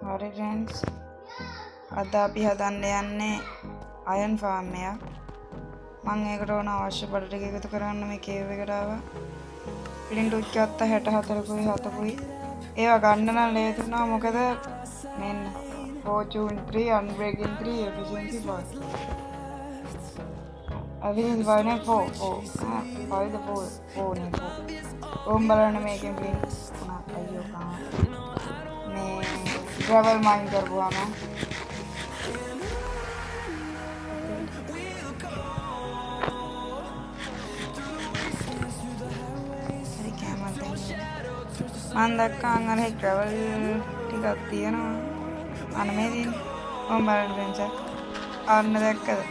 හරි ෆ්‍රෙන්ඩ්ස් අද අපි හදන්න යන්නේ අයන් ෆාම් එකක්. මම ඒකට ඕන අවශ්‍ය බඩ ටික එකතු කරන්න මේ කේව් එකට ආවා. ෆ්ලින්ට් උඩ් ගත්ත 64කුයි 7කුයි. ඒවා ගන්න නම් ලේසි වුණා මොකද මෙන්න Fortune 3 Unbreaking 3 Efficiency 4. Efficiency 5 නේ 4 5 the 4 නේ 4. ඕම් බලන්න මේකෙන් ෆ්ලින්ට් උනා අයියෝ කා මේ gravel mine කරපුවාම මම දැක්කා අර gravel ටිකක් තියෙනවා අන්න මේ දින මම බලන්න ෆ්‍රෙන්ඩ්ස් අන්න දැක්කද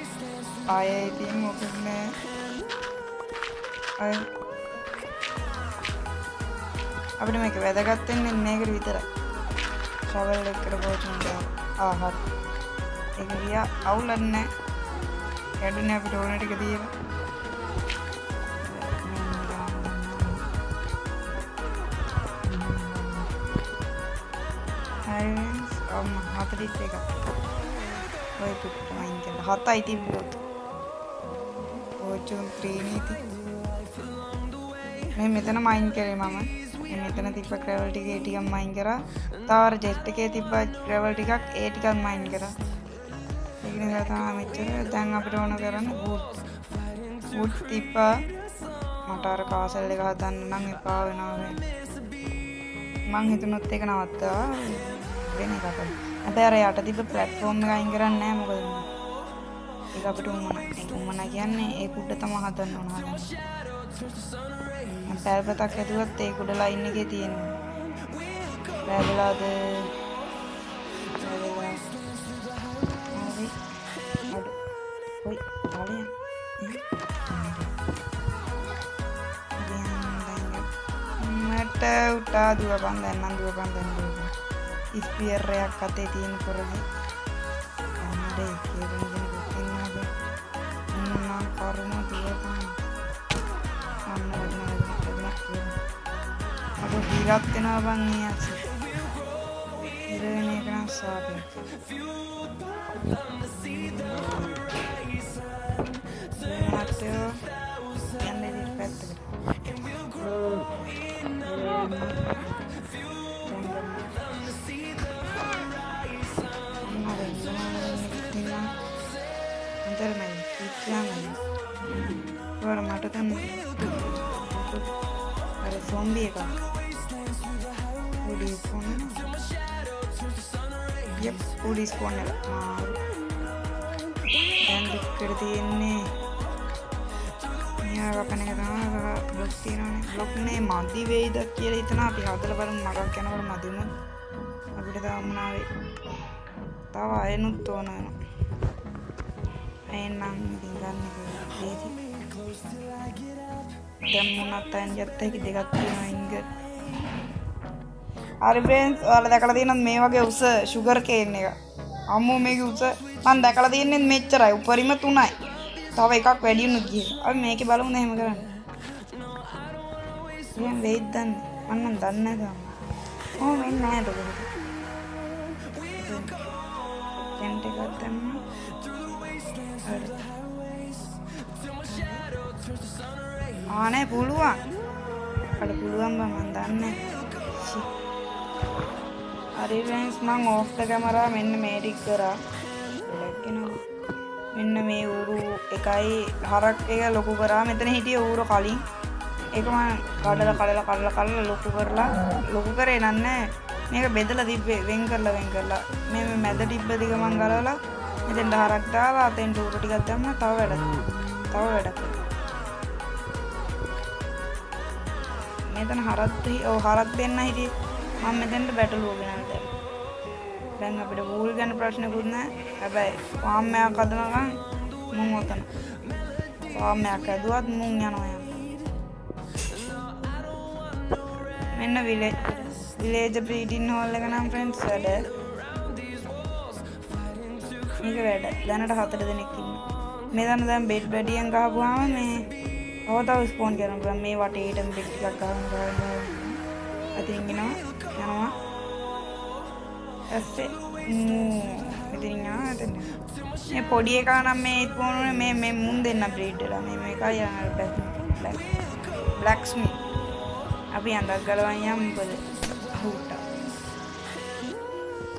ආයේ ඉතින් මොකද නෑ අය අපිට මේක වැදගත් වෙන්නේ මේකට විතරයි shovel එකට පොචුන්ට හරි ඒක ගියා අවුලක් නෑ කැඩුනේ අපිට ඕන ටික දීලා හරි 41ක් ඔය පුට්ට මයින් කරලා 7යි තිබ්බොත් Fortune 3 නීති මේ මෙතන මයින් කරේ මම මේ මෙතන තිබ්බ gravel ටික ඒ ටිකක් මයින් කරා තව අර ජෙට් එකේ තිබ්බ gravel ටිකක් ඒ ටිකක් මයින් කරා ඒක නිසා තමයි මෙච්චර දැන් අපිට ඕන කරන්නේ wood තිබ්බා මට අර කාසල් එක හදන්න නම් එපා වෙනවා මං හිතුනොත් ඒක නවත්තා වෙන එකක් කරන්න. හැබැයි අර යට තිබ්බ platform එක අයින් කරන්නේ නැහැ මොකද ඒක අපිට උමනා කියන්නේ ඒ කුඩ තමයි හදන්න ඕන හදන්න. පැල්පතක් ඇදුවත් ඒ කුඩ ලයින් එකේ තියෙනවා. පැල්ලාද මට උටා දුවපන් දැන් ස්පියර් එකක් අතේ තියෙන පොරගේ අනේ කියලා දෙන කොටින්නාද මම කරුණ දුවපන් අන්න අද දිගත් වෙනවා බං ඊයස් ඉරෙන එක නම් සාපේ මතෝ යන්නේ ඉපැත්තට Orang mata kan ada zombie kan udah spawn yep udah spawn ya dan dekat ini ya kapan ya karena blok nih mati wei dah kira itu na api hadal barang makan kena barang mati mah aku dah tahu mana tahu aja nutto na enang tinggal nih jadi දැන් මොනක් තයන් යත්ත එක දෙකක් තියෙනවා ඉංග. හරි friends ඔයාලා දැකලා තියෙනවද මේ වගේ උස sugar cane එක? අම්මෝ මේකේ උස මම දැකලා තියෙන්නේ මෙච්චරයි. උපරිම 3යි. තව එකක් වැඩි වුණොත් ගියේ. අපි මේකේ බලමු එහෙම කරන්න. දැන් වෙයිද දන්නේ? මම නම් දන්නේ නැහැ තාම. ඕ වෙන්නේ නැහැ ඒක. ටෙන්ට් එකක් දැම්මා. හරි. ආනේ පුළුවන්. අර පුළුවන් බං මන් දන්නේ. හරි ෆ්‍රෙන්ඩ්ස් මම ඕෆ් ද කැමරා මෙන්න මේ ටික කරා. ලැක්කිනවා. මෙන්න මේ ඌරු එකයි හරක් එක ලොකු කරා. මෙතන හිටියේ ඌරු කලින්. ඒක මම කඩලා ලොකු කරලා ලොකු කරේ නන්නේ. මේක බෙදලා තිබ්බේ වෙන් කරලා. මේ මැද තිබ්බ දිග මං ගලවලා මෙතෙන් හරක් දාලා අතෙන් ඌරු ටිකක් දැම්මා. තව වැඩක්. මෙතන හරක් දෙන්න හිටියේ මම මෙතනට බැටළුව ගෙනල්ලා දැන් අපිට වූල් ගැන ප්‍රශ්නකුත් නැහැ හැබැයි ෆාම් එකක් හදනකම් මුන් ඔතන ෆාම් එකක් හදුවත් මුන් යනවා මෙන්න විලේජ් බ්‍රීඩින් හෝල් එක නම් ෆ්‍රෙන්ඩ්ස් වැඩ මේක වැඩ දැනට 4 දෙනෙක් ඉන්නවා මෙතන දැන් බෙඩ් බැඩියෙන් ගහපුවාම මේ තව ස්පෝන් කරනවා මේ වටේටම බෙඩ් ටිකක් ගහනවා අතින් යනවා ඇස්සේ ඉතින් ආතන මේ පොඩි එකා නම් මේ ඉක්මනුනේ මේ මුන් දෙන්න බ්‍රීඩ් වෙලා මේ මේකයි යන බ්ලැක්ස්මිත් අපි අඳක් ගලවන් යම් මොකද හුට්ට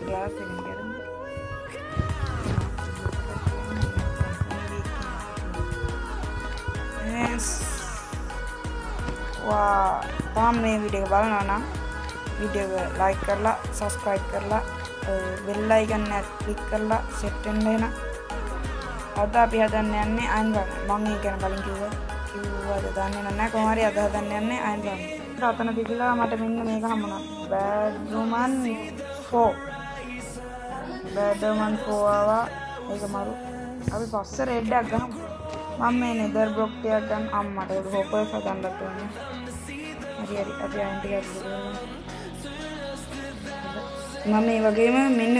ග්ලාස් එකෙන් කරමු වා තාම මේ වීඩියෝ එක බලනවා නම් වීඩියෝ එක ලයික් කරලා සබස්ක්‍රයිබ් කරලා බෙල් අයිකන් එක ක්ලික් කරලා සෙට් වෙන්න එන අද අපි හදන්න යන්නේ අයන් රන් මම ඒ ගැන කලින් කිව්වද දන්නේ නැහැ කොහොම හරි අද හදන්න යන්නේ අයන් රන් රතන තිබිලා මට මෙන්න මේක හම්බුණා බෑඩ්රුමන් 4 ආවා ඒක මරු අපි පස්සේ රෙඩ් එකක් ගහමු මම මේ නෙදර් බ්ලොක් ටිකක් ගන්න අම්මට ඒක හොපර් හදන්නත් ඕනේ හරි අපි අයින් ටිකක් බලමු මම මේ වගේම මෙන්න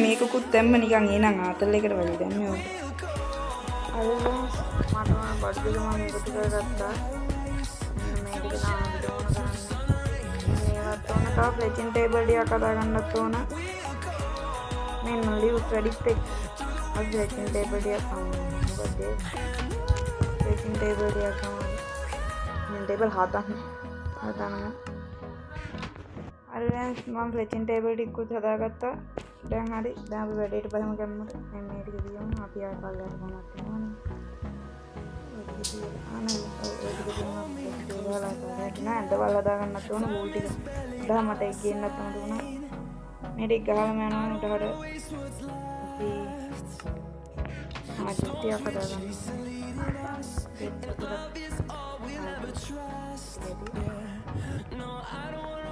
මේකකුත් දැම්ම නිකන් එනං ආතල් එකට වගේ දැම්මේ ඔක අර මට බඩගිනි මම මේක ටික ගත්තා මේ ටික නාමයට ඕන කරන්න මේවත් ඕන තව ප්ලේටින් ටේබල් ටිකක් හදා ගන්නත් ඕන මෙන්න ලිව් ප්‍රෙඩික්ට් එක අද ප්ලේටින් ටේබල් ටිකක් මොකද ප්ලේටින් ටේබල් ටිකක් මම ටේබල් හදන්න අරෙන්ස් මම ප්ලේටින් ටේබල් ටිකකුත් හදාගත්තා දැන් හරි දැන් අපි වැඩේට බලමු ගැම්මට මම මේ ටික දියමු අපි ආයෙ කල්ලාට මොනවද වෙනවනේ ඇඳවල් හදා ගන්නත් ඕන බෝල් ටික දා මට එක් ගේන්නත් ඕන උනා මේ ටික ගහම යනවා උඩට අපි ආජිතිය හදා ගන්න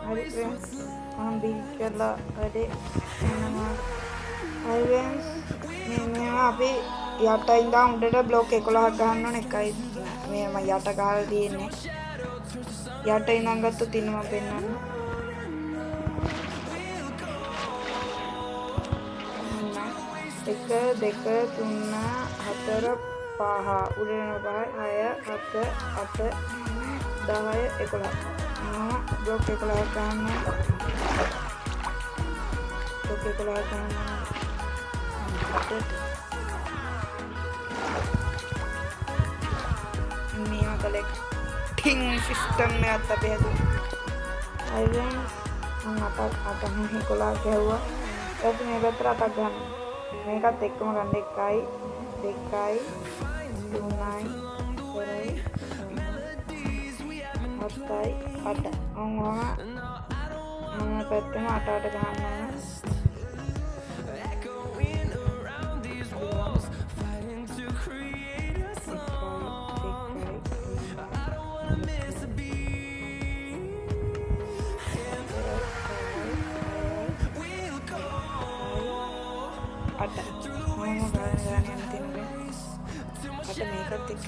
හරි फ्रेंड्स මම බිල් කරලා වැඩේ යනවා හරි फ्रेंड्स මේ අපි යට ඉඳන් උඩට බ්ලොක් 11ක් ගහන්න ඕන එකයි මේ මම යට ගහලා තියෙන්නේ යට ඉඳන් ගත්තොත් ඉන්න මම පෙන්නන්න 1 2 3 4 5 උඩන 5 6 7 8 10 11 බ්ලොක් 11ක් ගන්න බ්ලොක් 11ක් ගන්න මේවා කලෙක්ටිං සිස්ටම් එකත් අපි හදුවා අයියෙන් මම අතක් 11ක් ගැහුවා ඊට මේ පැත්තට අතක් ගන්න මේකත් එක්කම ගන්න 1යි 2යි 3යි 4යි 7යි 8 මම පැත්තෙම 8 ගන්න මේකත් එක්ක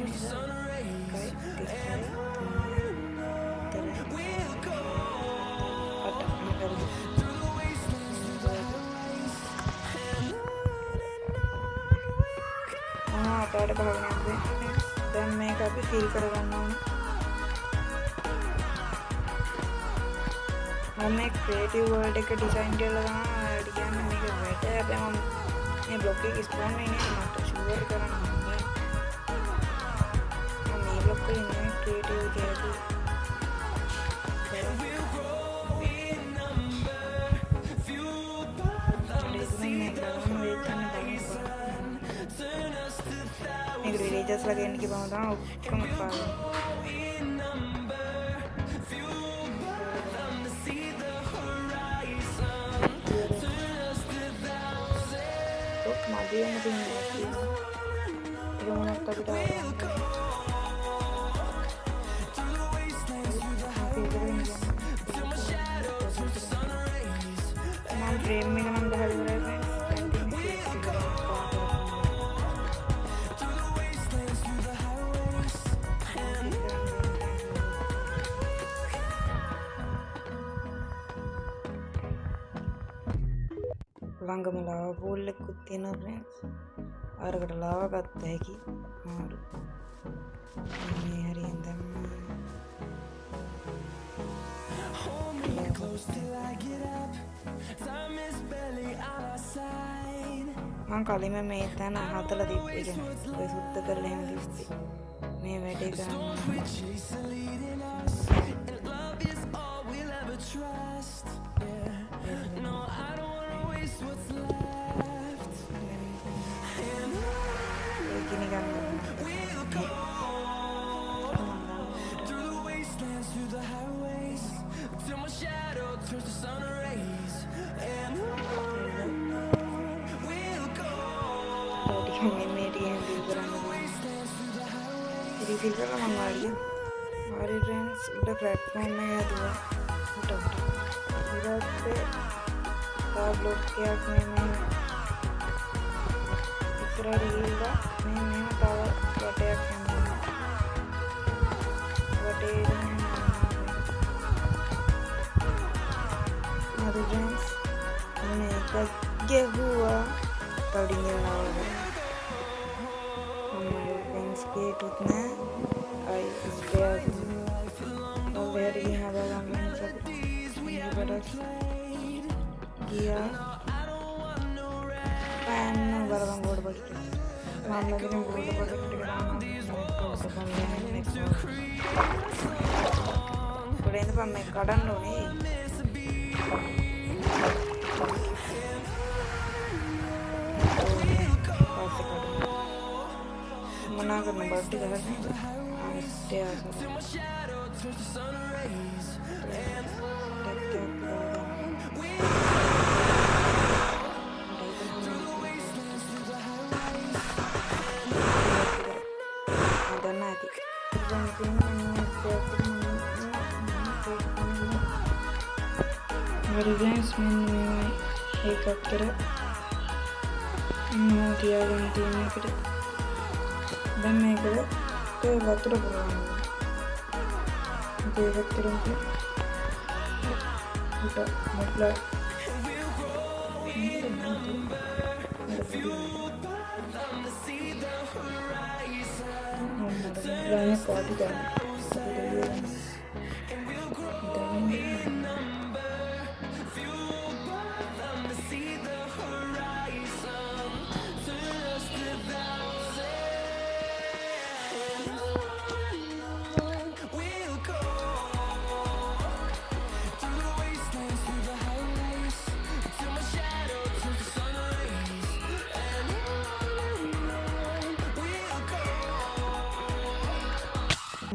අටට බලන්නේ දැන් මේක අපි ෆිල් කරගන්න ඕනේ මම මේ ක්‍රියේටිව් වර්ල්ඩ් එක ඩිසයින් කරලා තමයි කියන්නේ මේක වැඩ හැබැයි මම මේ බ්ලොක් එක ස්පෝන් වෙන්නේ මට ෂුවර් කරන්න ඕනේ මම මේ බ්ලොක් එකේ ඉන්නේ ක්‍රියේටිව් කියලා विलेजर्स लगे इनकी बहुत ना उसको मत पाओ तो मादी है मुझे नहीं ये मुझे तो बिता हम फ्रेम में हम दहल रहे हैं ළඟම ලාවා පූල් එකකුත් තියෙනවා ෆ්‍රෙන්ඩ්ස්. අරකට ලාවා ගත්ත හැකි. මාරු. මේ හරියෙන් දැම්මා. Hold me close till I get up. Time is barely මං කලින්ම මේ තැන හදලා තිබ්බේ. කියන්නේ ඔය සුද්ධ කරලා එහෙම තිබ්බේ. මේ වැඩේ කරන්න. gini kan refill කරලා මම වාඩි ෆ්‍රෙන්ඩ්ස් උඩ ප්ලැට්ෆෝම් එකේ හදුවා උඩ ඊට පස්සේ තා බ්ලොක් එකක් මේ ඉස්සරහට ගිහිල්ලා මේ තව වටයක් යනවා වටේ හරි ෆ්‍රෙන්ඩ්ස් මේක ගෙවුවා පඩින් යනවා Getut na ay isbel already have a long gia pan barang board bagi mam lagi board udah itu pamer kadang lo nih मना करना बर्थडे का है आस्ते आस्ते ada nanti guys मैं एक अक्कर मैं दिया गंती में कर dan මේකද ඒ වතුර පුරවන්න ඒ වතුරෙන් උඩ මොකලා ගානේ පාටි ගන්න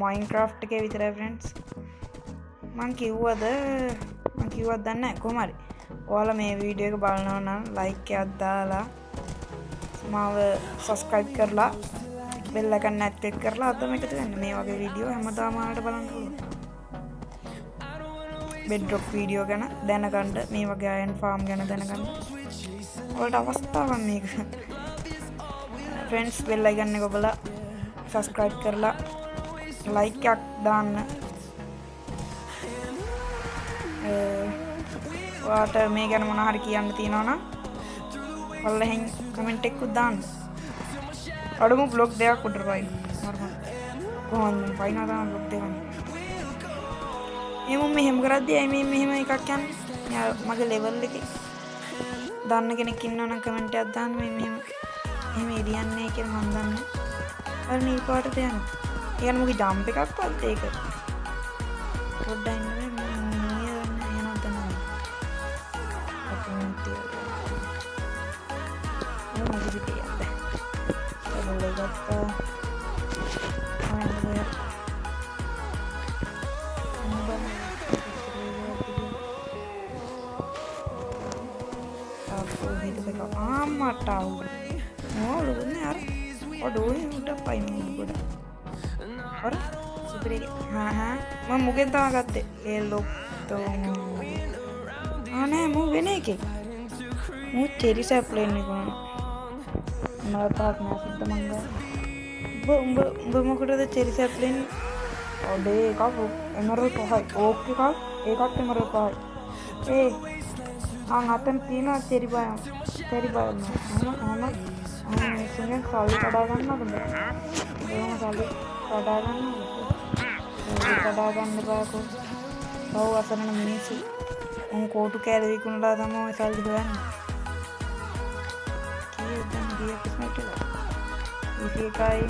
Minecraft එකේ විතරයි friends මං කිව්වද දන්නේ නැහැ කොහොම හරි ඔයාලා මේ වීඩියෝ එක බලනවා නම් like එකක් දාලා මාව subscribe කරලා bell icon එක click කරලා අදම එකතු වෙන්න මේ වගේ වීඩියෝ හැමදාම ඔයාලට බලන්න පුළුවන් bedrock වීඩියෝ ගැන දැනගන්න මේ වගේ iron farm ගැන දැනගන්න ඔයාලට අවස්ථාවක් මේක friends bell icon එක ඔබලා subscribe කරලා like එකක් දාන්න ඔයාට මේ ගැන මොනවා හරි කියන්න තියෙනවා නම් ඔයාලා කමෙන්ට් එකක් දාන්න අඩුම බ්ලොග් දෙකක් උඩට පයින් මරමන් කොහොමද පයින්නවා තමයි බ්ලොග් දෙකක් එමු මෙහෙම කරද්දී අය මේ මෙහෙම එකක් යන්නේ මගේ ලෙවල් එකේ දාන්න කෙනෙක් ඉන්නවා නම් කමෙන්ට් එකක් දාන්න මේ මෙහෙම එළියන්නේ කියලා මම දන්නේ අර නීල් පාටට යනවා यार मुझे जंप पे का पता है क्या वो डाइन में ये ना देना अपने ते वो मुझे भी दिया है तो लोग तो हमें आपको ही तो देखो आम मटाओ वो लोग ने यार और दो ही उठा पाई मुझे और सुपर हाँ मैं मुझे तो आगते ले लोग तो हाँ नहीं मुझे नहीं के मुझे चेरी से प्लेन नहीं करना हमारा पास में सिद्ध मंगा वो मुझे तो चेरी से प्लेन और दे का वो एमरो तो है ओके का एक आठ एमरो का है ए हाँ आतन तीनों चेरी बाय हाँ सिंगल साली कड़ा करना बंदा दोनों साली कड़ा ගන්න බාකෝ බව අසරණ මිනිස්සු උන් කෝටු කෑලි විකුණලා තමයි සල්ලි හොයන්නේ දැන් ගියක් ස්මෙල්ට් එක. ඒකයි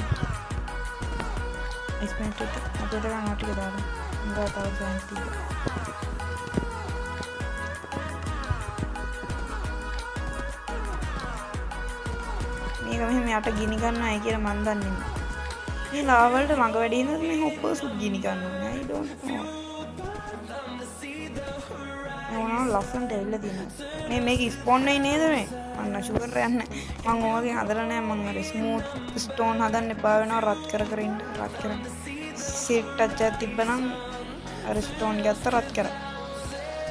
ස්මෙල්ට් එක අපිට ගන්න ටික දාලා. ඉංගා තව සැන්ටි. මේක මෙහෙම යට ගිනි ගන්නවයි කියලා මන් දන්නේ නෑ. මේ ලාවලට ළඟ වැඩි ඉඳන් මේ හොප්පර්සුත් ගිනි ගන්නවා. I don't know. මොනවා ලස්සනට එල්ල තියෙනවා. මේක ස්පොන් වෙයි නේද මේ? අන්න ෂුගර් යන්නේ. මම ඕවගේ හදලා නෑ. මම අර ස්මූත් ස්ටෝන් හදන්න එපා වෙනවා. රත් කර ඉන්න. රත් කර. සීට් ටච් එකක් තිබ්බනම් අර ස්ටෝන් ගත්ත රත් කරා.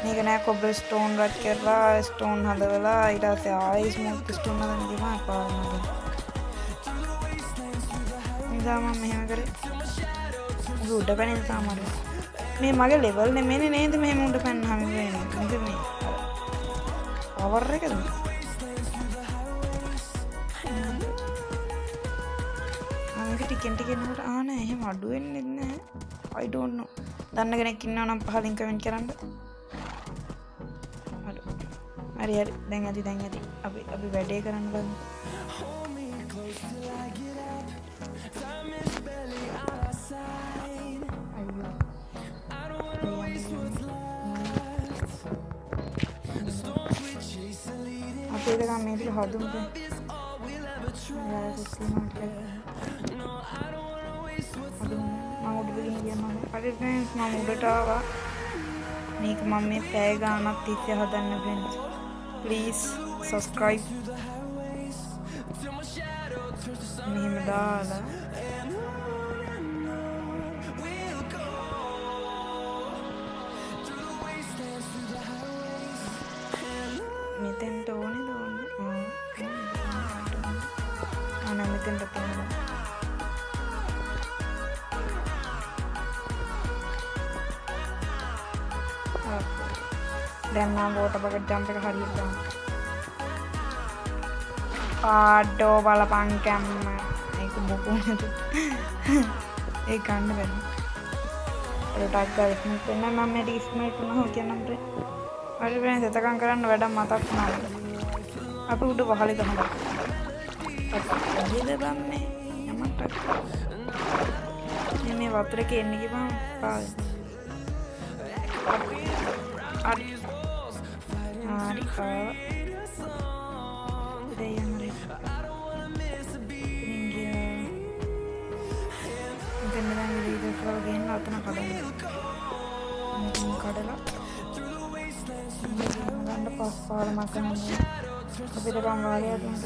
මේක නෑ කොබල් ස්ටෝන් රත් කරලා ස්ටෝන් හදවලා ඊට පස්සේ ආයි ස්මූත් ස්ටෝන් හදන්න ගියා එපා වෙනවා. ඉතින් මම මෙහෙම කරේ. උඩ පැනෙන සාමාරු. මේ මගේ ලෙවල් නෙමෙයි නේද මෙහෙම උඩ පැනනම වෙන්නේ. මොකද මේ පවර් එකද? මේක ටිකෙන් ටික එනකොට නෑ එහෙම අඩු වෙන්නේ නැහැ. I don't know. දන්න කෙනෙක් ඉන්නවා නම් පහලින් කමෙන්ට් කරන්න. හරි දැන් ඇති අපි වැඩේ කරන්න බලමු. අපි ඒක මේ ටික හදුමු. මම උඩට ගිහින් හරි ෆ්‍රෙන්ඩ්ස් මම උඩට ආවා. මේක මම මේ පැය ගානක් තිස්සේ හදන්න ෆ්‍රෙන්ඩ්ස්. please subscribe. මෙහෙම දාලා මෙතෙන්ට ඕනේ මෙතෙන්ට තියෙනවා. දැන් නම් වෝටර් බකට් ජම්ප් එක හරියට දාන්න. ආඩෝ බලපං කැම්ම. ඒක බොකු නේද? ඒ ගන්න බැරි. ටක් ගාලා ස්මෙල්ට් වෙන මම මේ ටික ස්මෙල්ට් වුණා කියන්නම් බෑ. හරි වෙන සතකම් කරන්න වැඩක් මතක් වුණා. අපි උඩ වහලේ ගහනවා. අපිට බම්නේ යමක් මේ වතුරේ එන්නේ කිව්වම පාවෙ. හරි කඩලා ගන්න පස්පාල මකන අපිට ගංගාලේ අදින්න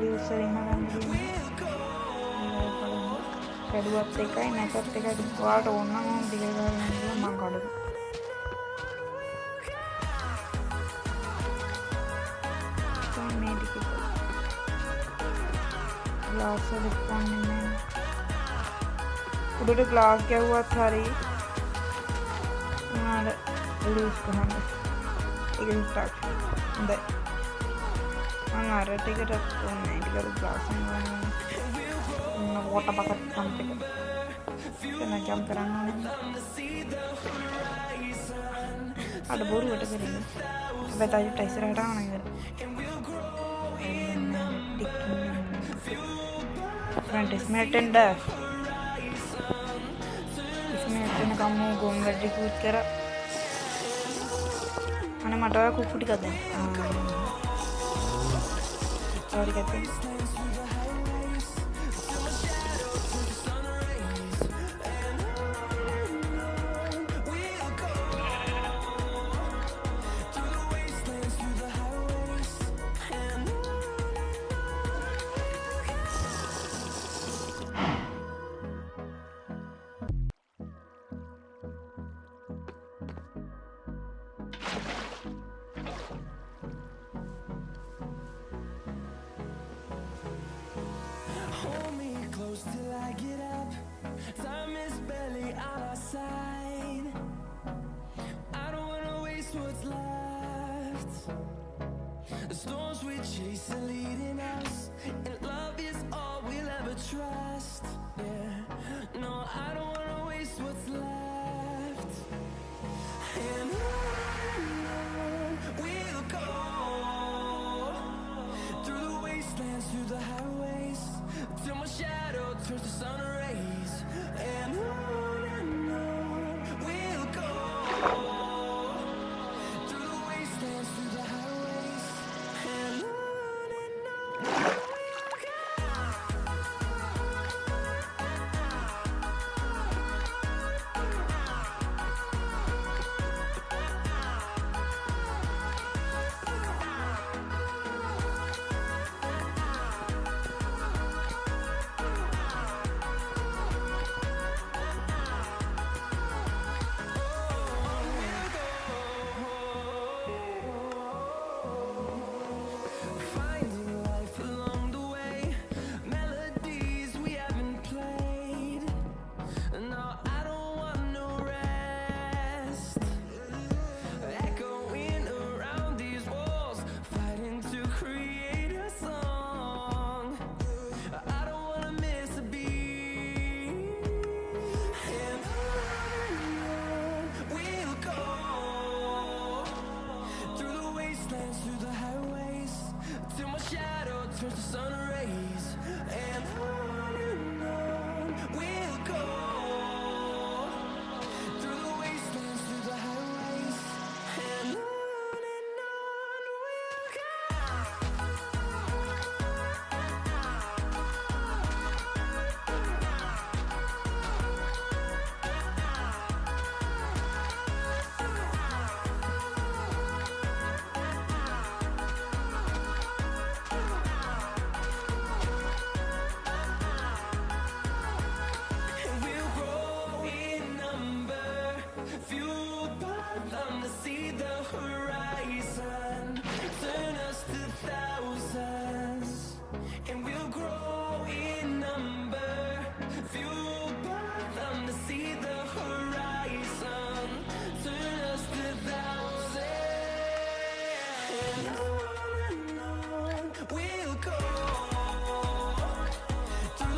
ලියුසරින් හදන්න කැඩුවත් එකයි නැකත් එකයි ඔයාලට ඕන නම් දිගට ගන්න මම කඩනවා. මේ ටික ග්ලාස් එක පොන්නේ උඩට ග්ලාස් ගැව්වත් හරි උනාල ලූස් කරන්න ඒක විතරක් හොඳයි. මම අර ටිකට ඕනේ ටික ග්ලාස් එක වෝටර් බකට් පම්ප් එක එතන ජම්ප් කරන්න ඕනේ. අර බොරුවට කරන්නේ හැබැයි තායි ඉස්සරහට ආවම නේද front smelt and kamu gombar dikut kira mana mata aku putih katanya sorry katanya till I get up. Time is barely on our side. I don't wanna waste what's left. The storms we chase are leading us, and love is all we'll ever trust. Yeah, no, I don't wanna waste what's left. And on we'll go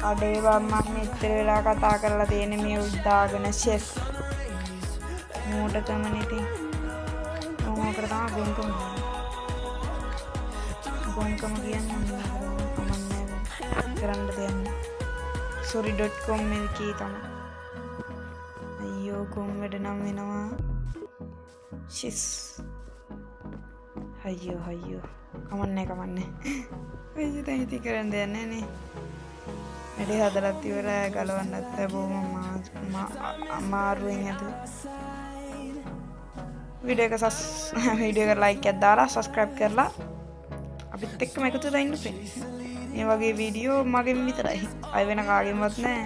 අඩේ බම්මා මෙච්චර වෙලා කතා කරලා තියෙන මේ උද්දාගෙන chef මෝටකම නැති මොකකට තමයි ගොන්කම කියන්නේ කමන්නේ කරන්න දෙන්නේ sorry.com එකේ තමයි අයියෝ කොම් වැඩ නම් වෙනවා ෂිස් අයියෝ කමන්නේ වෙයි දැන් ඉති කරන්න දෙන්නේ නේ වැඩේ හදලත් ඉවරයි ගලවන්නත් බොහොම අමාරුවෙන් හදුවා වීඩියෝ එක ලයික් එකක් දාලා සබ්ස්ක්‍රයිබ් කරලා අපිත් එක්කම එකතු වෙලා ඉන්න ෆ්‍රෙන්ඩ්ස් මේ වගේ වීඩියෝ මගෙන් විතරයි අය වෙන කාගෙන්වත් නෑ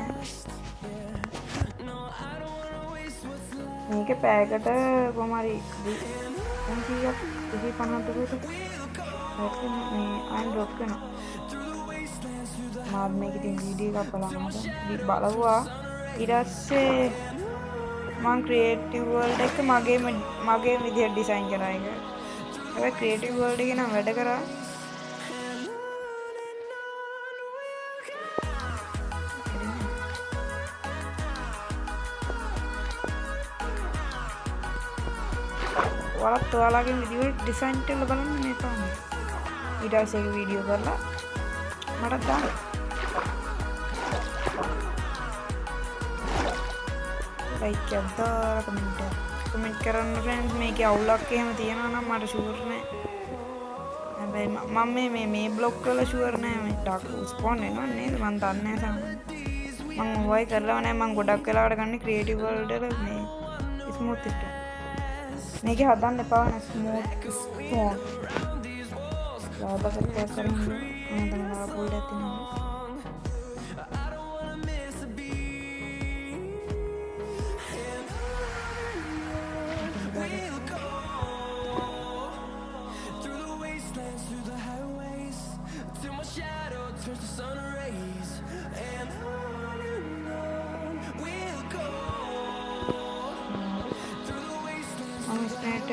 මේක පැයකට කොහොම හරි 250 කට මේ අයින් ඩ්‍රොප් කරනවා මාත් මේක ඉතින් වීඩියෝ එකක් බලනවා ඊට පස්සේ මම ක්‍රියේටිව් වර්ල්ඩ් එක මගේ විදිහට ඩිසයින් කරා එක හැබැයි ක්‍රියේටිව් වර්ල්ඩ් එකේ නම් වැඩ කරා ඔයාලගේ වීඩියෝ ඩිසයින් කරලා බලන්න මේ තමයි ඊට පස්සේ ඒක වීඩියෝ කරලා මට දාන්න ලයික් එකක් දාලා කමෙන්ට් කරන්න ෆ්‍රෙන්ඩ්ස් මේකේ අවුලක් එහෙම තියෙනවා නම් මට ෂුවර් නෑ හැබැයි මම මේ බ්ලොක් කරලා ෂුවර් නෑ මේ ඩාක් ස්පෝන් වෙනවා නේද මම දන්නේ නැහැ මම වයි කරලා නෑ මම ගොඩක් වෙලාවට ගන්න ක්‍රියේටිව් වර්ල්ඩ් එක මේ ස්මූත් එක මේක හදන්න එපා නේ ස්මූත් ස්පෝන් ලාභකට කරන්න මම තමයි අපෝල්ඩ් එකක් තියෙනවා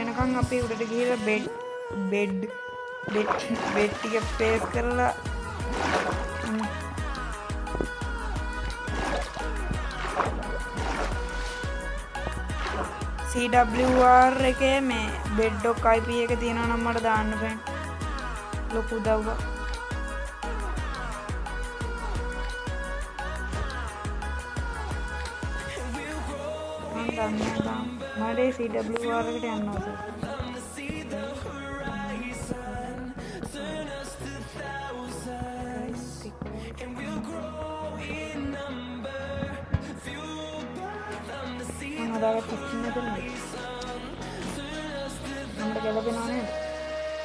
එනකන් අපි උඩට ගිහලා බෙඩ් ටික ප්ලේස් කරලා CWR එකේ මේ බෙඩ් ඩොක් IP එක තියෙනවා නම් මට දාන්න බෑ ලොකු උදව්වක් මම දන්නේ මට CWR එකට යන්න ඕනේ. මම හදාගත්ත ස්කින් එක නේද? මම ගැලපෙනව නේද?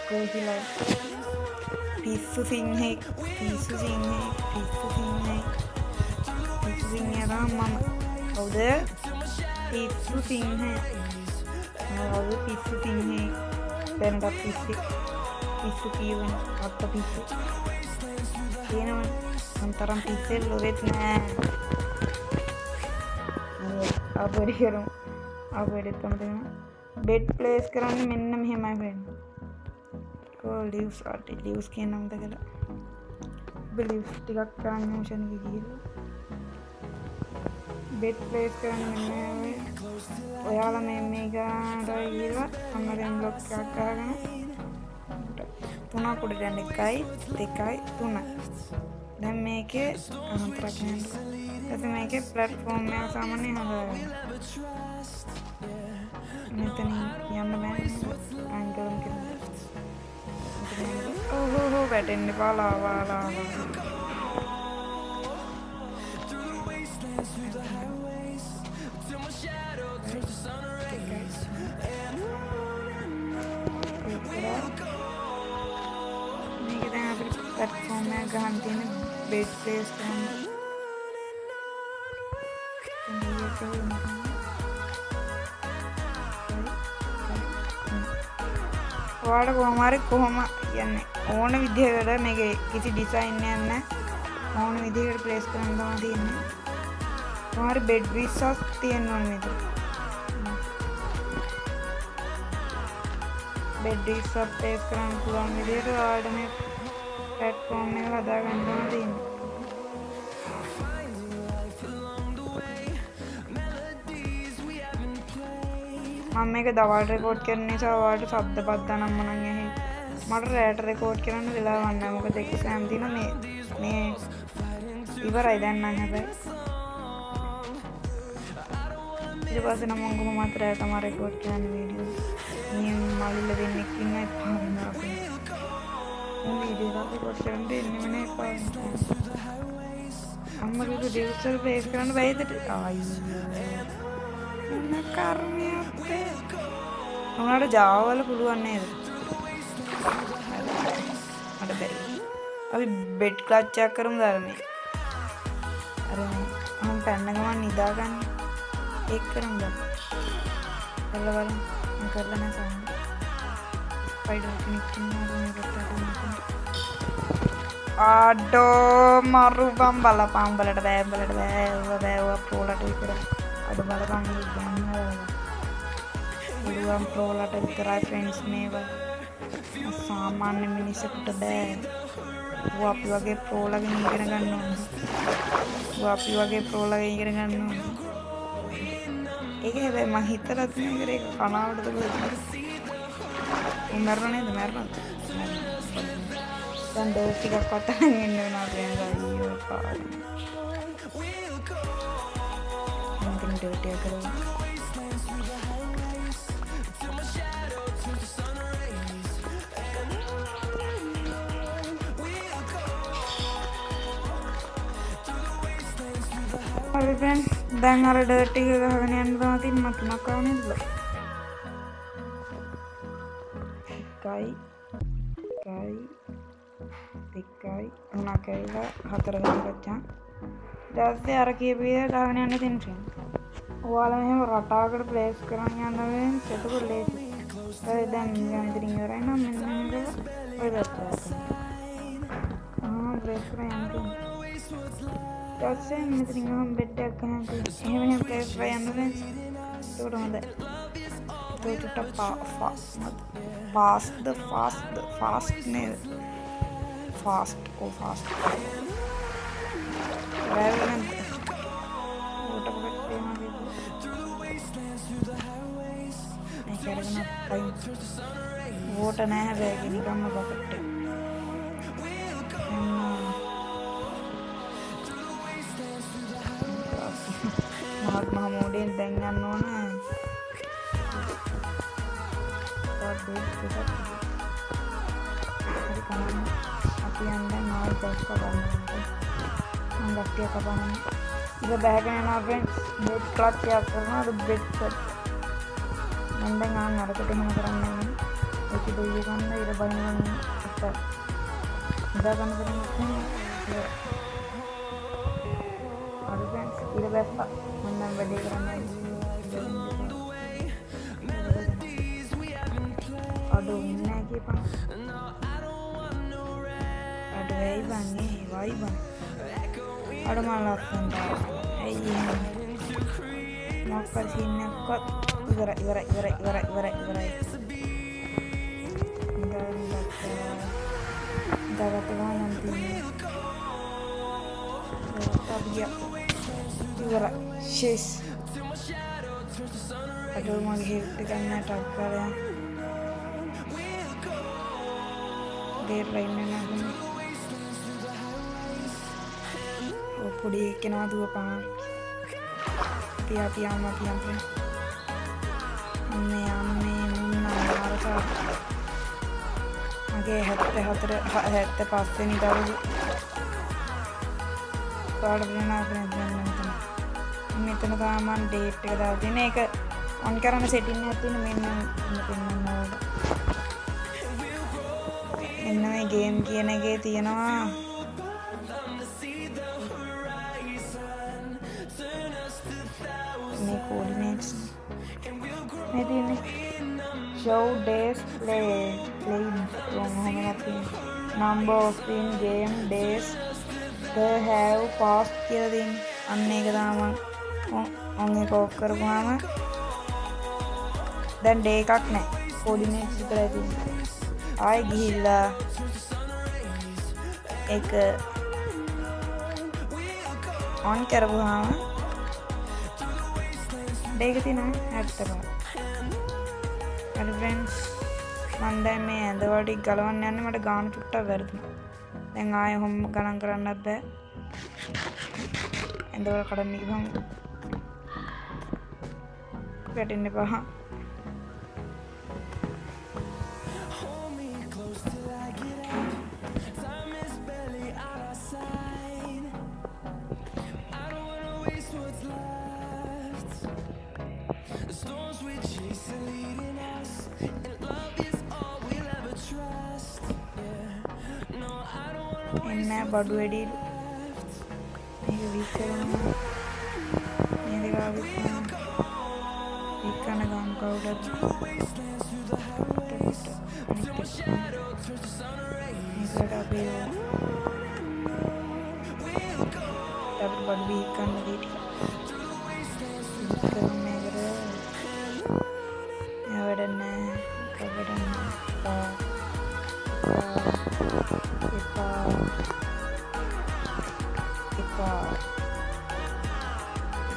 කොහොමද? පිස්සු සිංහෙක් මම කවුද? පිස්සු සිංහේ දැනට පිස්සු කියවන අත්ත පිස්සු කියනවා අන්තරම් පිස්සෙල් ලොවෙත් නෑ අපරි කරමු අපිට තමයි බෙඩ් ප්ලේස් කරන්නේ මෙන්න මෙහෙමයි ෆ්‍රෙන්ඩ් කෝ ලිව්ස් ලිව්ස් කියන නම දකලා ලිව්ස් ටිකක් කරන්න මොෂන් එක ගිහලා බෙඩ් ප්ලේස් කරන්න මෙන්න ඔයාලා මේ ගානට ගිහලා අම්මගෙන් බ්ලොක් එකක් අරගෙන 3ක් උඩට යන්න 1 2 3 දැන් මේකේ අන්තරක් නේද ඊට මේකේ ප්ලැට්ෆෝම් එක සාමාන්‍ය හදලා මෙතන යන්න බෑ අංගලම් කියලා ඕහෝ වැටෙන්න එපා ලාවා මේක දැන් අපිට ප්ලැට්ෆෝම් එක ගහන්න තියෙන බෙඩ් ප්ලේස් කරන්න ඔයාලට කොහොම යන්නේ ඕන විදිහකට මේක කිසි ඩිසයින් එකක් නැහැ ඕන විදිහකට ප්ලේස් කරන්න තමයි තියෙන්නේ කොහොම හරි බෙඩ් විස්සක් තියෙන්න ඕනේ මේක බෙඩ් විස්සක් ප්ලේස් කරන්න පුළුවන් විදිහට ඔයාලට මේ ප්ලැට්ෆෝම් එක හදා ගන්න තමයි තියෙන්නේ මම මේක දවල් රෙකෝඩ් කරන නිසා ඔයාලට ශබ්ද පද්දා නම් මනම් ඇහි මට රැට රෙකෝඩ් කරන්න වෙලාවක් නැහැ මොකද එක්සෑම් තියෙනවා මේ ඉවරයි දැන් නම් හැබැයි ඊට පස්සේ නම් මම කොහොමද රැට තමයි රෙකෝඩ් කරන්න වීඩියෝ මේ මල්ල වෙන්නේ කින්නයි පානවා අපේ මේ වීඩියෝ රෙකෝඩ් කරන්න දෙන්නේ නේ පානවා අම්මගේ ඩිජිටල් ප්ලේස් කරන්න බැයිද අයියෝ මොන කර්මයක්ද උනාට Java වල පුළුවන් නේද මට බැරි අපි බෙඩ් ක්ලච් එකක් කරමු ධර්මයේ අර මම පැන්න ගමන් නිදා ගන්න ඒක කරමු දැන් කරලා බලමු මම කරලා නැහැ ස්පයිඩර් කෙනෙක් ඉන්නවා මේකට ආඩෝ මරු බලපං බලට බෑ ප්‍රෝලට විතර අද බලපං ගන්න පුළුවන් ප්‍රෝලට විතරයි ෆ්‍රෙන්ඩ්ස් මේවා සාමාන්‍ය මිනිස්සුන්ට බෑ අපි වගේ ප්‍රෝලගෙන් ඉගෙන ගන්න ඕනේ අපි වගේ ප්‍රෝලගෙන් ඉගෙන ගන්න ඕනේ ඒක හැබැයි මම හිතලා තියෙන කරේ කනාවටද මරණ නේද දැන් ඩෝස් ටිකක් වටන් ඉන්න වෙනවා ෆ්‍රෙන්ඩ්ස් අයියෝ පාඩම් මම ඩෝටි කරලා හරි ෆ්‍රෙන්ඩ්ස් දැන් අර ඩර්ට් එක ගහගෙන යන්න තමයි තියෙන්නේ මම තුනක් ආවනේ දුක එකයි තුනක් ඇවිල්ලා හතර ගන්න ගත්තා ඊට අර කියපු විදිහ ගහගෙන යන්න තියෙනවා ඔයාලා මෙහෙම රටාවකට ප්ලේස් කරන් යන්න වෙන සෙටුක ලේසි හරි දැන් යන්ත්‍රින් ඉවරයි නම් මෙන්න මේක ඔය දැක්කා ප්ලේස් කරන් යන්න ඊටසේ මෙතනින් මම බෙඩ් එකක් ගන්න තියෙනවා එහෙම ප්ලේස් කරන් යන්න වෙන ඒකට හොඳයි ඒකට fast නේද fast රැවලෙන් ඕට පොකට් එක මේ කරගෙන පයින් ඕට නැහැ හැබැයි නිකම්ම පොකට් එක මහත්මා මොඩෙන් දැන් යන්න ඕන අපි යන්නේ මාල් දැක්ක බලන්න මම දැක්කේ කපන්න ඉතින් බෑගෙන යනවා ෆ්‍රෙන්ඩ්ස් බෙඩ් ක්ලච් එකක් කරනවා බෙඩ් ක්ලච් මම දැන් අරකට එහෙම කරන්නේ ඒක දෙවිය ගන්න ඉර බලන්න අප්පා ඉඳා ගන්න කරන්නේ අර ෆ්‍රෙන්ඩ්ස් ඉර බැස්සා මම දැන් වැඩේ කරන්නේ අඩෝ ඉන්නේ කියපන් අඩෝ වෙයි බන්නේ වයි බන් අඩ මලස්සන් දාලා ඇයි මොකක්ද සින්නක්වත් ඉවරයි දාගත්ත ගමන් ඉවරයි ෂේස් අඩෝ මගේ හෙල්ට් ගන්න ටක් කරලා ගේට්ලා ඉන්නේ නැහැ. පොඩි එක්කෙනා දුවපන්. පියා අම්මේ මුන්නා මාරසා. මගේ 74 වෙනි දවසේ පාඩ වෙනවා මෙතන තමයි ඩේට් එක දාලා තියෙන එක ඔන් කරන සෙටින් එකක් තියෙන මෙන්න මේ ගේම් කියන එකේ තියෙනවා මේ කෝඩිනේට්ස් මේ තියෙන්නේ show days playing number of in game days they have passed කියලා තියෙන්නේ අන්න ඒක තමයි ඔන් එක ඔෆ් කරපුවාම දැන් ඩේ එකක් නැහැ කෝඩිනේට්ස් විතරයි තියෙන්නේ ආයෙ ගිහිල්ලා ඒක ඔන් කරපුවාම ඩේ එක තියෙනවා 75 හරි ෆ්‍රෙන්ඩ්ස් මම දැන් මේ ඇඳවල ටික ගලවන්න යන්නේ මට ගාන චුට්ටක් වැරදුනා දැන් ආයෙ හොම් ගණන් කරන්නත් බෑ ඇඳවල කඩන්න ගිහම වැටෙන්න එපා එන්න බඩු වැඩි මේක වීක් කරනවා මේ දෙක විකන ගම් කවුඩත් මේකට අපේ බඩු වීක් කරන්න දෙටි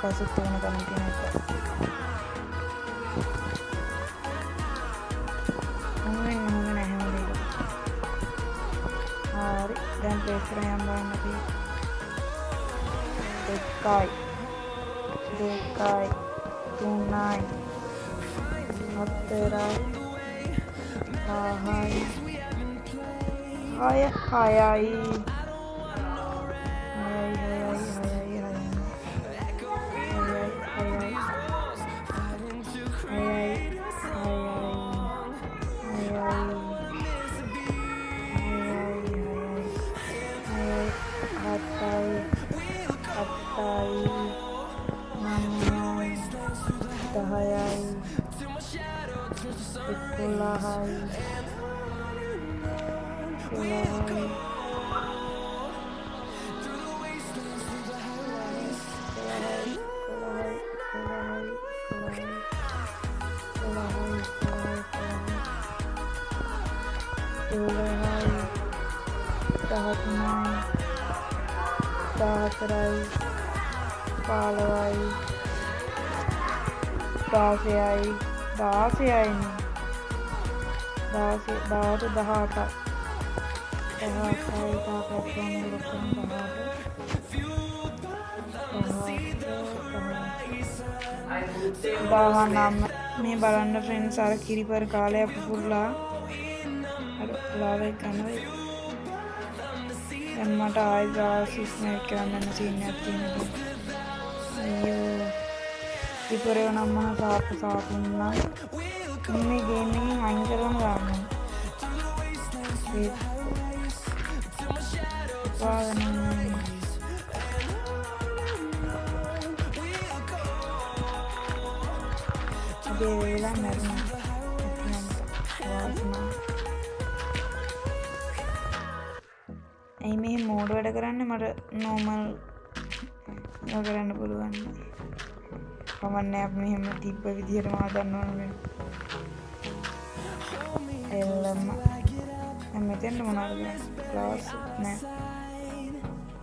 kasut වෙන ගමන් තියෙන එක. මොන්නේ නැහැ හැමදේම. හරි දැන් ප්ලේස් කරගෙන යන්න බලන්න අපි. දෙකයි තුනයි හතරයි පහයි මේ බලන්න ෆ්‍රෙන්ඩ්ස් අර කිරිපර කාලය පුපුරලා අර ලාවේ කනවා දැන් මට ආයි ගාසිස් නෑ කරන්න සීන් එකක් තියෙනවා අයියෝ කිරිපරේ නම් මම සාපුන්නා මේ ගේම් එකෙන් අයින් කරන්න ගන්න ඒ Bella merna ඇයි මේ මෝඩ් වැඩ කරන්නේ මට නෝමල් කරන්න පුළුවන් කමන්නේ අපි මෙහෙම තිබ්බ විදිහටම හදන්න ඕනේ එල්ලම මෙතෙන්ට මොනවද ක්ලාස් නෑ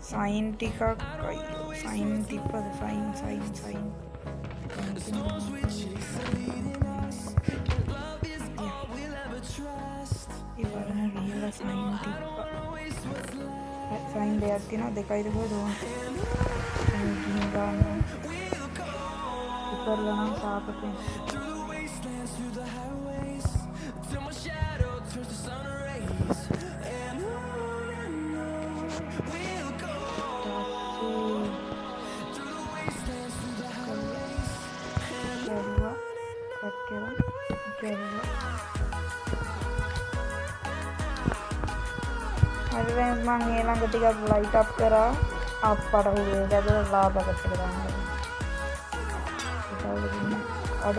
සයින් ටිකක් අයියෝ සයින් තිබ්බද සයින් බලන රීල සයින් තිබ්බා. සයින් දෙයක් තියෙනවා, දෙකයිද කොහෙද ඕන. මේ ගිහින් ගන්න. ඉතරලා නම් සාපතෙන්. හරි මං ඊළඟ ටිකක් ලයිට් අප් කරා අප්පට හුවේ දැදලා ලාභකට දාන්න. අද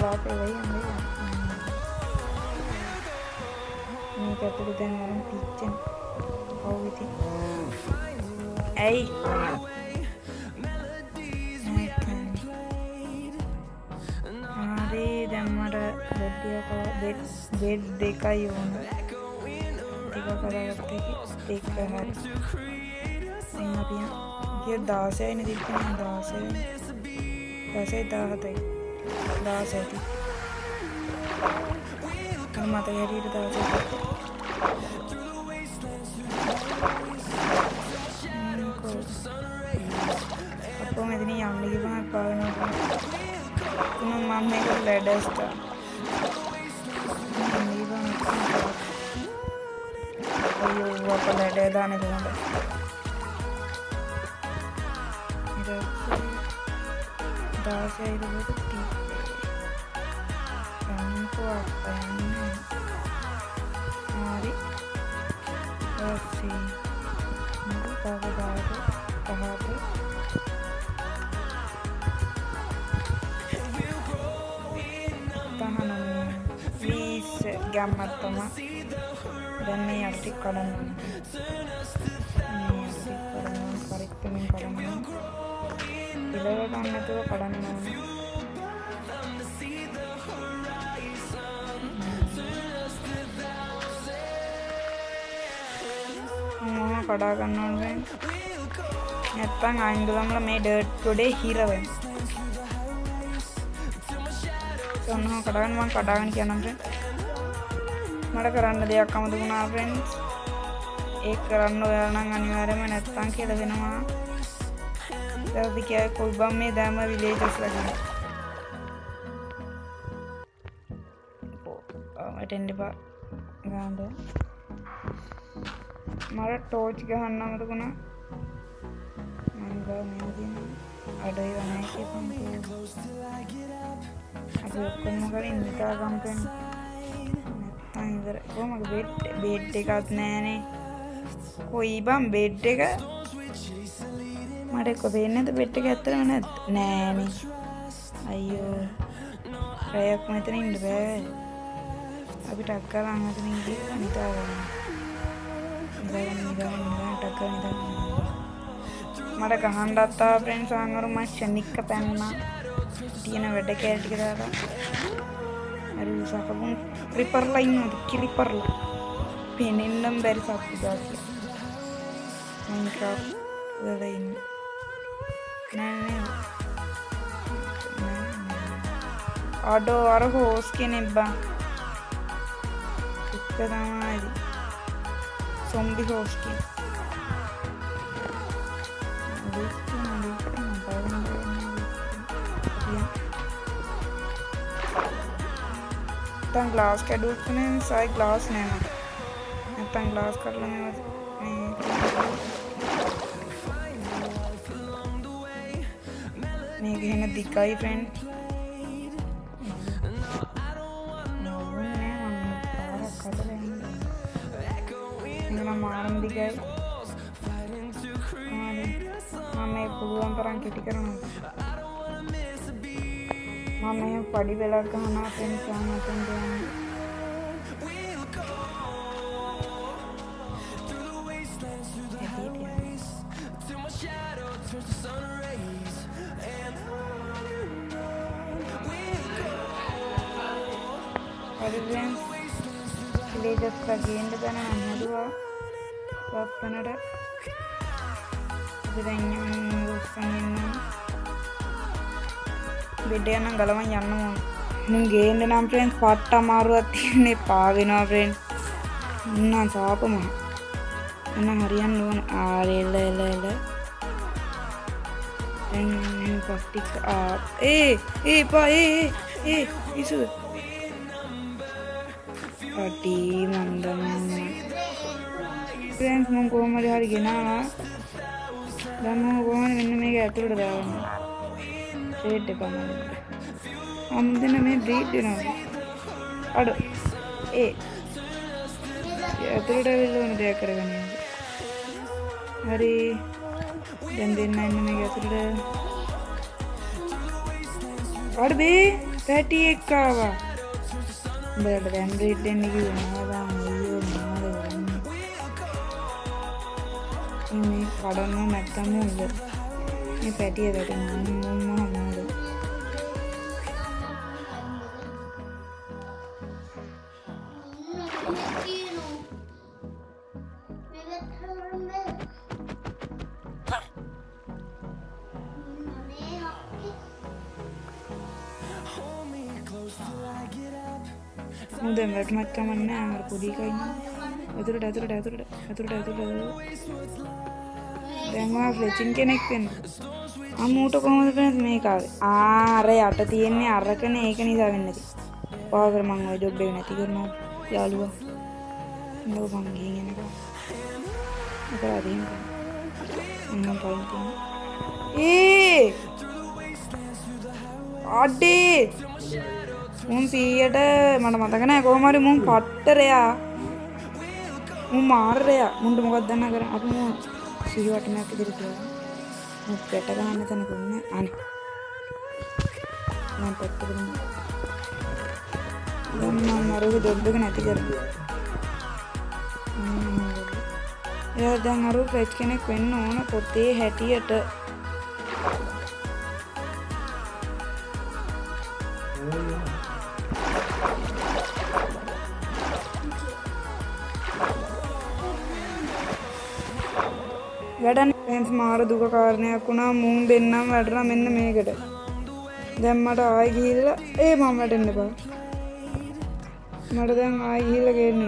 ලාපේ වෙයි යන්නේ. මේක ඇතුලේ දැන් වරන් පිච්චෙන. ඔව් ඉතින්. ඇයි? බෙඩ් දෙකයි ඕන. ටික කරගත්ත එක හරි. දැන් අපි ගිය 16යි නේ තිබ්බේ. 16යි 17යි 16යි. මට හරියට 16යි. අපෝ මෙතන යන්න ගිහම පාවෙනවා. මම මේක ලැඩස්ටා apa ada dan itu ada saya itu betul kamu apa ini hari kasih ini tahu tahanan please gamat teman dan මේ අටි කඩන්න පරික්කමින් කඩන්න පිළව ගන්න නැතුව කඩන්න ඕනේ. මොනවා කඩා ගන්න ඕනේ නැත්තම් අයින්දුලම්ල මේ ඩර්ට් ගොඩේ හිර වෙනවා. ඔන්න කඩාගෙන මම කඩාගෙන කියන්නම් ෆ්‍රෙන්ඩ්. මට කරන්න දෙයක් අමතක වුණා ෆ්‍රෙන්ඩ්ස්. ඒක කරන්න ඔයාලා නම් අනිවාර්යයෙන්ම නැත්තම් කියලා වෙනවා. ඊට පස්සේ කොයි බම් මේ දැම විලේජස් ලගින්. මට එන්න බා ගාන්න. මට ටෝච් ගහන්න අමතක වුණා. මම ගාව මේ දින අඩේ වනේ කියපන්. අපි ඔක්කොම කලින් නිකා ගම්පෙන් ඉවර. කොහමද බෙඩ් එකක් නෑනේ. කොයි බම් බෙඩ් එක මට එක්ක පේන්නේ නැද්ද බෙඩ් එක ඇත්තටම නැද්ද? නෑනේ. අයියෝ. රැයක් මෙතන ඉන්න බෑ. අපි ටක් කරලා අතනින් ගිහලා නිදා ගන්න. ටක් කරලා නිදා ගන්න. මට ගහන්නත් ආ ෆ්‍රෙන්ඩ්ස් ආන්වර මම ෂනික්ක පැන්නා. තියෙන වැඩ කෑලි ටික දාලා. හරි සකපුන් ක්‍රිපර්ලා ඉන්නවද? ක්‍රිපර්ලා. පෙනෙන්නම් බැරි සත්තු දාලා. මයින්ක්‍රාෆ්ට් වල ඉන්නේ. නෑ අඩෝ අර හෝස් කෙනෙක් බං. එක තමයි. සොම්බි හෝස් කෙනෙක්. නැත්තම් ග්ලාස් කැඩුවොත් නේ සයි ග්ලාස් නෑ මට. නැත්තම් ග්ලාස් කරලා මේ මේක එහෙම දිගයි ෆ්‍රෙන්ඩ්. මාරම් දිගයි. මම මේ පුළුවන් තරම් කෙටි කරනවා. මම මේ පඩි වෙලක් ගන්නවා ෆ්‍රෙන්ඩ්ස් ආමතෙන් දෙන්නේ. හරි ෆ්‍රෙන්ඩ්ස් විලේජස් ලා ගේන්න බෑ නම් හදුවා. ලස්සනට අපි දැන් යන්න උස්සන් ඉන්නවා. බෙඩ යන ගලවන් යන්න ඕන. මුන් ගේන්න නම් ෆ්‍රෙන්ඩ්ස් පට්ට අමාරුවක් තියෙන්නේ පාවෙනවා ෆ්‍රෙන්ඩ්ස්. මුන්නා සාපම. එන්න හරියන්න ඕන. එල. දැන් පස්ටික් ඉසු. පටි මන්දම්. ෆ්‍රෙන්ඩ්ස් මම කොහමද හරි ගෙනාවා. දැන් මම කොහමද මෙන්න මේක ඇතුළට දාගන්නේ. ෂේඩ් එක මම. අම්දෙන මේ බ්‍රීඩ් වෙනවා. අඩ ඇතුළට ඇවිල්ලා ඕන දෙයක් කරගන්න. හරි. දැන් දෙන්න ඉන්න මේක ඇතුළට. අඩ බේ පැටි එක්ක ආවා. උඹලට දැන් බ්‍රීඩ් දෙන්න කිව්වා දාන්න අයියෝ මොනවද කරන්නේ. මේ කඩන්න නැත්තම් නේද? මේ පැටිය වැටෙනවා මොනවද? දැන් වැටුණත් කමන්නේ අර පොඩි එකා ඉන්නේ. ඇතුළට. දැන් මම ෆ්ලෙචින් කෙනෙක් වෙන්න. අම්මූට කොහොමද වෙන්නේ මේක ආවේ? අර යට තියෙන්නේ අරකනේ ඒක නිසා වෙන්නේ නැති. පාගර මං ওই ජොබ් එක නැති කරනවා යාළුවා. නෝ මං ගිහින් එනවා. අපරාධින්. මම පයින් අඩේ මුන් 100ට මට මතක නැහැ කොහොම හරි මුන් පට්ටරයා මුන් මාරරයා මුන්ට මොකක්ද දන්න කරන්නේ අපි මු සිහි වටනක් ඉදිරි කියලා මුත් පැට ගන්න තැන කොන්නේ අනේ මම පැත්ත කරමු දැන් මම අරගේ ජොබ් එක නැති කරනවා එයා දැන් අර ෆ්ලෙච් කෙනෙක් වෙන්න ඕන පොතේ හැටියට වැඩන්නේ ෆ්‍රෙන්ඩ්ස් මාර දුක කාරණයක් වුණා මුන් දෙන්නම් වැඩලා මෙන්න මේකට දැන් මට ආයි ගිහිල්ලා මම වැටෙන්න බෑ මට දැන් ආයි ගිහිල්ලා ගේන්න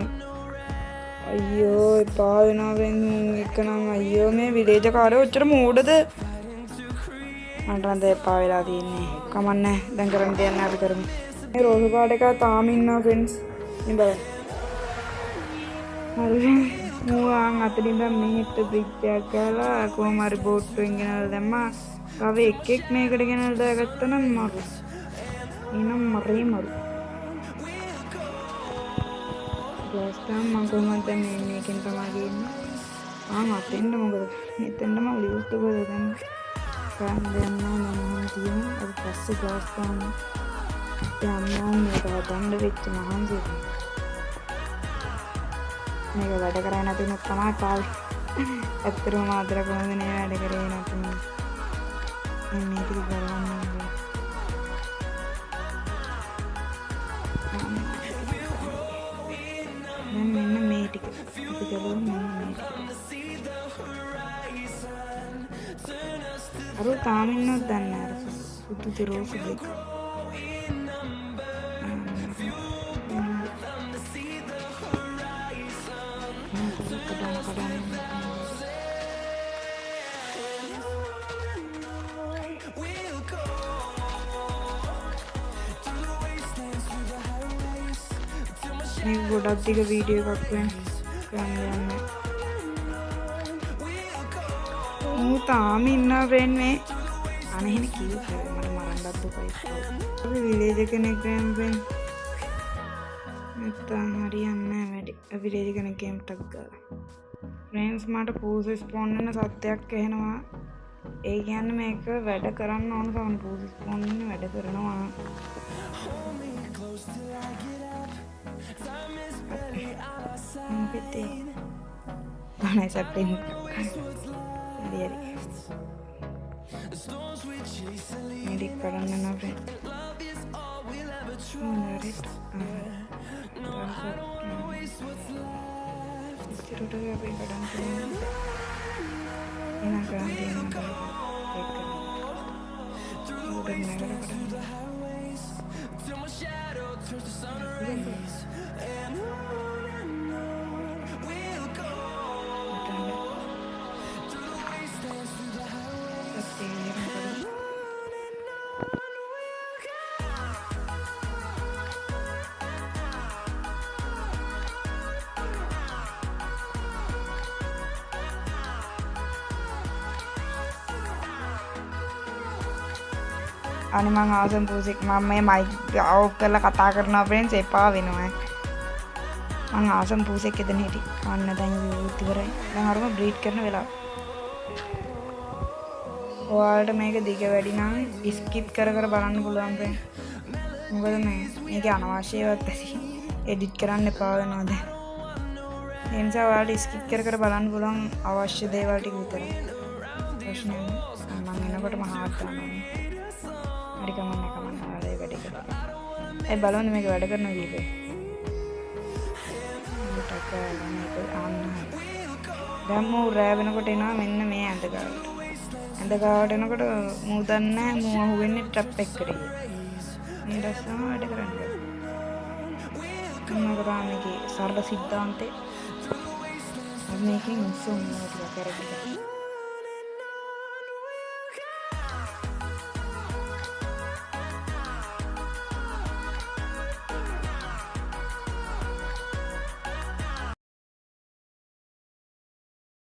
අයියෝ එපා වෙනවා ෆ්‍රෙන්ඩ්ස් මුන් එක නම් අයියෝ මේ විලේජ් කාරයෝ ඔච්චර මෝඩද මට නම් එපා වෙලා තියෙන්නේ කමන්නේ දැන් කරන්න දෙයක් නැහැ අපි කරමු මේ රෝස් පාට එක තාම ඉන්නවා ෆ්‍රෙන්ඩ්ස් මේ බලන්න හරි මුවන් අතරින් දැන් මෙහෙට බ්‍රිජ් එකක් ගාලා කොහොම හරි බෝට් එකෙන් ගෙනල්ලා දැම්මා. තව එකෙක් මේකට ගෙනල්ලා දාගත්තා නම් මරු. එහෙනම් මරේ මරු. ලාස්ට් ටයිම් මම කොහොමද දැන් මේකෙන් තමයි ගියන්නේ. අතෙන්ද මොකද? මෙතෙන්ද මම ලියුත් එක දෙන්න. ගන්න දෙන්නා මම තියෙනවා. අර පස්සේ ගාස් ගන්න. දැන් මම මේක හදන්න වෙච්ච මහන්සිය. මේක වැඩ කරන්නේ නැති උනොත් තමයි පාවි. ඇත්තටම ආදර කොහොමද නේ වැඩ කරේ නැති මම මේක කරවන්න ඕනේ. මෙන්න මේ ටික අපි ගලවමු මෙන්න මේ ටික. අර තාම ඉන්නවද දන්නේ නැහැ. සුදු තිරෝසු දෙක. මේ ගොඩක් දිග වීඩියෝ එකක් වෙන කරන්න යන්නේ. මූ තාම ඉන්නවා ෆ්‍රෙන්ඩ් මේ. අනේ එහෙම කිව්වොත් මට මරන්නත් දුකයි. අපි විලේජ් කෙනෙක් ගේම් වෙන. නැත්තම් හරියන්නේ නැහැ වැඩි. අපි විලේජ් කෙනෙක් ගේම් ටක් ගාලා. ෆ්‍රෙන්ඩ්ස් මට පූස ස්පෝන් වෙන සත්‍යයක් ඇහෙනවා. ඒ කියන්නේ මේක වැඩ කරන්න ඕන සමන් පූස ස්පෝන් වෙන වැඩ කරනවා. Pete. Mana sapin. Hari. Ini karena apa? Menarik. Cerita apa yang kadang kadang. Ini kadang kadang. Udah nggak kadang. අනේ මං ආසම් පූසික් මම මේ මයික් ඔෆ් කරලා කතා කරනවා ෆ්‍රෙන්ඩ්ස් එපා වෙනවා. මං ආසම් පූසෙක් එතන හිටි. අන්න දැන් විවෘත ඉවරයි. දැන් අරම බ්‍රීඩ් කරන වෙලාව. ඔයාලට මේක දිග වැඩි නම් ස්කිප් කර කර බලන්න පුළුවන් ෆ්‍රෙන්ඩ්. මොකද මේක අනවශ්‍යවත් ඇති. එඩිට් කරන්න එපා වෙනවා දැන්. ඒ නිසා ඔයාලට ස්කිප් කර කර බලන්න පුළුවන් අවශ්‍ය දේවල් ටික විතරයි. ප්‍රශ්න මම එනකොටම හාත් දානවා. හරි කමන්න ආලේ වැඩ කරා. ඒ බලන්න මේක වැඩ කරන වීඩියෝ. ටක් මේක ආන්න. දැන් මෝ රෑ වෙනකොට එනවා මෙන්න මේ ඇඳ ගාවට. ඇඳ ගාවට එනකොට මූ දන්නේ මූ අහුවෙන්නේ ට්‍රැප් එකකට. මේ දැස්සම වැඩ කරන්නේ. මොනවද මේකේ සරල සිද්ධාන්තේ මේකෙන් සොම් වලට කරගන්න.